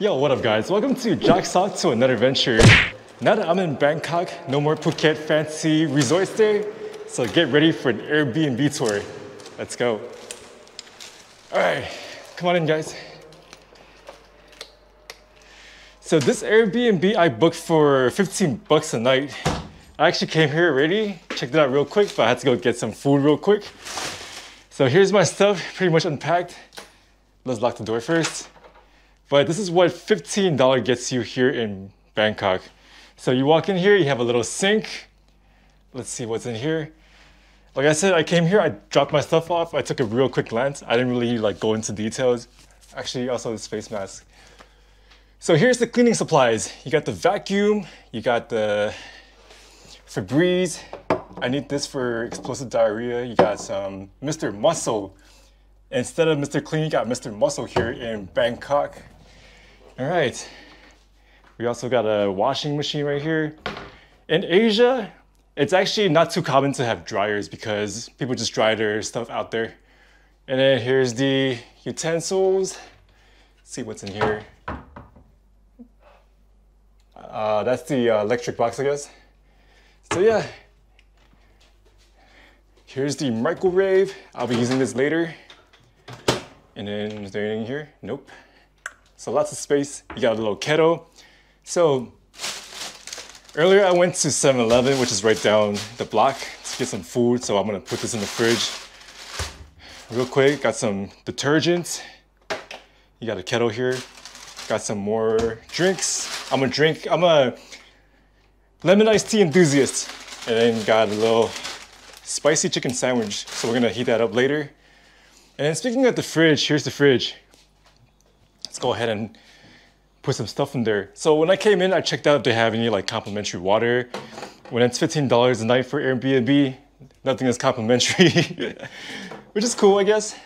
Yo, what up guys? Welcome to Jack's Talk to another adventure. Now that I'm in Bangkok, no more Phuket fancy resort stay, so get ready for an Airbnb tour. Let's go. All right, come on in guys. So this Airbnb I booked for 15 bucks a night. I actually came here already, checked it out real quick, but I had to go get some food real quick. So here's my stuff, pretty much unpacked. Let's lock the door first. But this is what $15 gets you here in Bangkok. So you walk in here, you have a little sink. Let's see what's in here. Like I said, I came here, I dropped my stuff off. I took a real quick glance. I didn't really go into details. Actually, also this face mask. So here's the cleaning supplies. You got the vacuum, you got the Febreze. I need this for explosive diarrhea. You got some Mr. Muscle. Instead of Mr. Clean, you got Mr. Muscle here in Bangkok. All right. We also got a washing machine right here. In Asia, it's actually not too common to have dryers because people just dry their stuff out there. And then here's the utensils. Let's see what's in here. That's the electric box, I guess. So yeah. Here's the microwave. I'll be using this later. And then is there anything here? Nope. So lots of space. You got a little kettle. So earlier I went to 7-Eleven, which is right down the block, to get some food. So I'm gonna put this in the fridge real quick. Got some detergent. You got a kettle here. Got some more drinks. I'm a lemon iced tea enthusiast. And then got a little spicy chicken sandwich. So we're gonna heat that up later. And speaking of the fridge, here's the fridge. Let's go ahead and put some stuff in there. So when I came in, I checked out if they have any complimentary water. When it's $15 a night for Airbnb, nothing is complimentary, which is cool, I guess.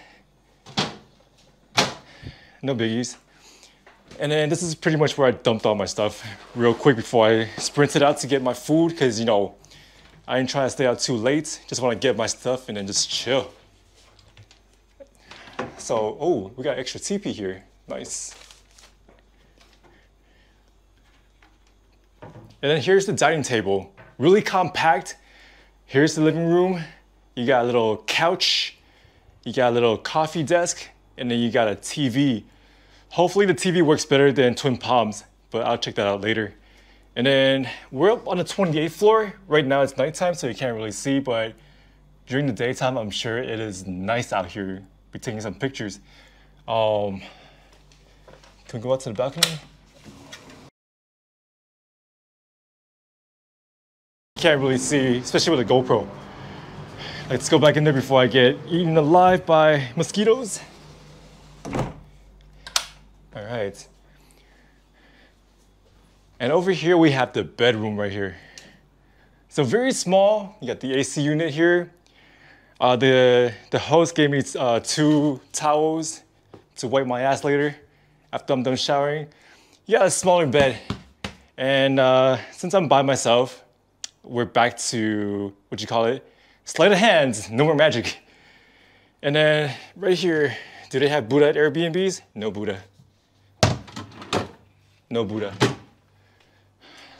No biggies. And then this is pretty much where I dumped all my stuff real quick before I sprinted out to get my food, because I ain't trying to stay out too late. Just want to get my stuff and then just chill. So, oh, we got extra TP here. Nice. And then here's the dining table. Really compact. Here's the living room. You got a little couch. You got a little coffee desk. And then you got a TV. Hopefully the TV works better than Twin Palms, but I'll check that out later. And then we're up on the 28th floor. Right now it's nighttime, so you can't really see, but during the daytime, I'm sure it is nice out here. Be taking some pictures. Can we go out to the balcony? Can't really see, especially with a GoPro. Let's go back in there before I get eaten alive by mosquitoes. All right. And over here we have the bedroom right here. So very small. You got the AC unit here. The host gave me 2 towels to wipe my ass later after I'm done showering. You got a smaller bed. And since I'm by myself, we're back to, sleight of hands, no more magic. And then right here, do they have Buddha at Airbnbs? No Buddha. No Buddha.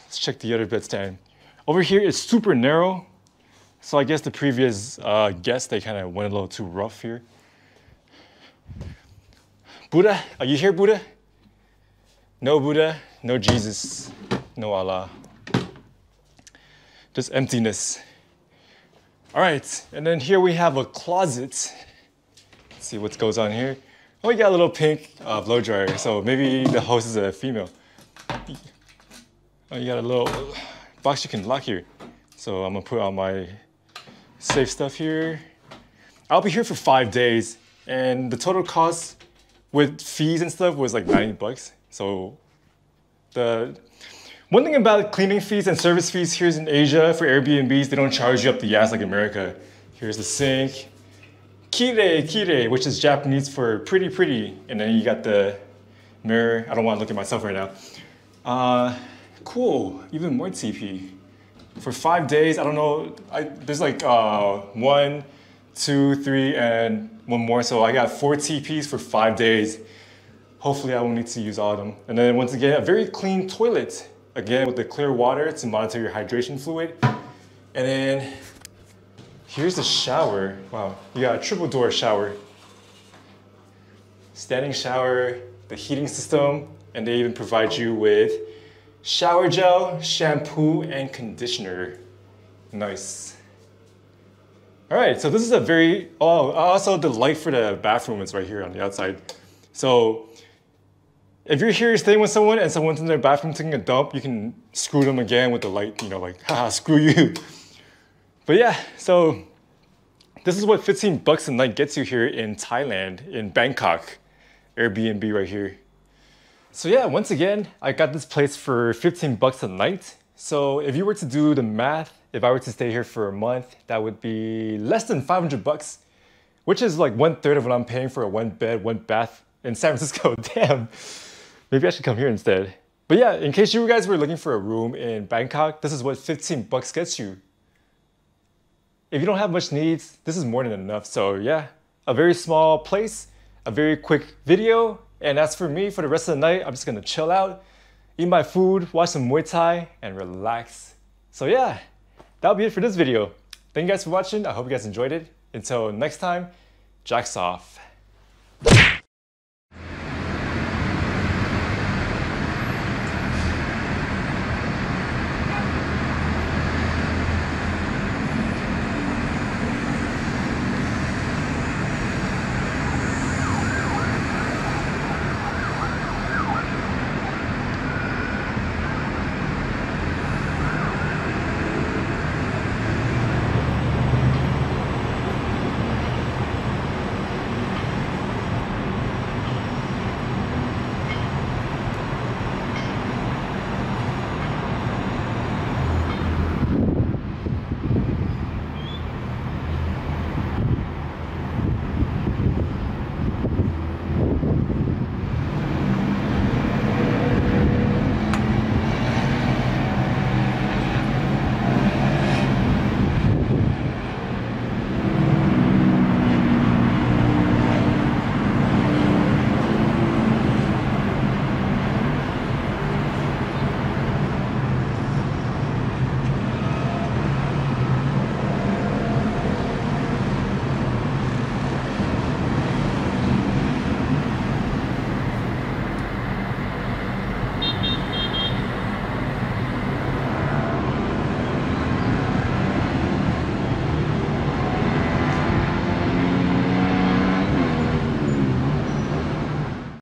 Let's check the other bedstand. Over here, it's super narrow. So I guess the previous guests, they kind of went a little too rough here. Buddha, are you here, Buddha? No Buddha, no Jesus, no Allah. Just emptiness. All right, and then here we have a closet. Let's see what goes on here. Oh, we got a little pink blow dryer, so maybe the host is a female. Oh, you got a little box you can lock here. So I'm gonna put all my safe stuff here. I'll be here for 5 days, and the total cost with fees and stuff was like 90 bucks. So the one thing about cleaning fees and service fees here in Asia for Airbnbs, they don't charge you up the ass like America. Here's the sink. Kire, which is Japanese for pretty, pretty. And then you got the mirror. I don't want to look at myself right now. Cool, even more TP. For 5 days, I don't know, there's like 1, 2, 3, and one more. So I got 4 TPs for 5 days. Hopefully I won't need to use all of them. And then once again, a very clean toilet. Again, with the clear water to monitor your hydration fluid. And then here's the shower. Wow, you got a triple door shower. Standing shower, the heating system, and they even provide you with shower gel, shampoo, and conditioner. Nice. All right, so this is a very, also the light for the bathroom is right here on the outside. So if you're here staying with someone and someone's in their bathroom taking a dump, you can screw them again with the light, you know, like, haha, screw you. But yeah, so this is what 15 bucks a night gets you here in Thailand, in Bangkok. Airbnb right here. So yeah, once again, I got this place for 15 bucks a night. So if you were to do the math, if I were to stay here for a month, that would be less than 500 bucks, which is like 1/3 of what I'm paying for a 1 bed, 1 bath in San Francisco. Damn, maybe I should come here instead. But yeah, in case you guys were looking for a room in Bangkok, this is what 15 bucks gets you. If you don't have much needs, this is more than enough. So yeah, a very small place, a very quick video. And as for me, for the rest of the night, I'm just gonna chill out, eat my food, watch some Muay Thai, and relax. So yeah, that'll be it for this video. Thank you guys for watching. I hope you guys enjoyed it. Until next time, jacks off.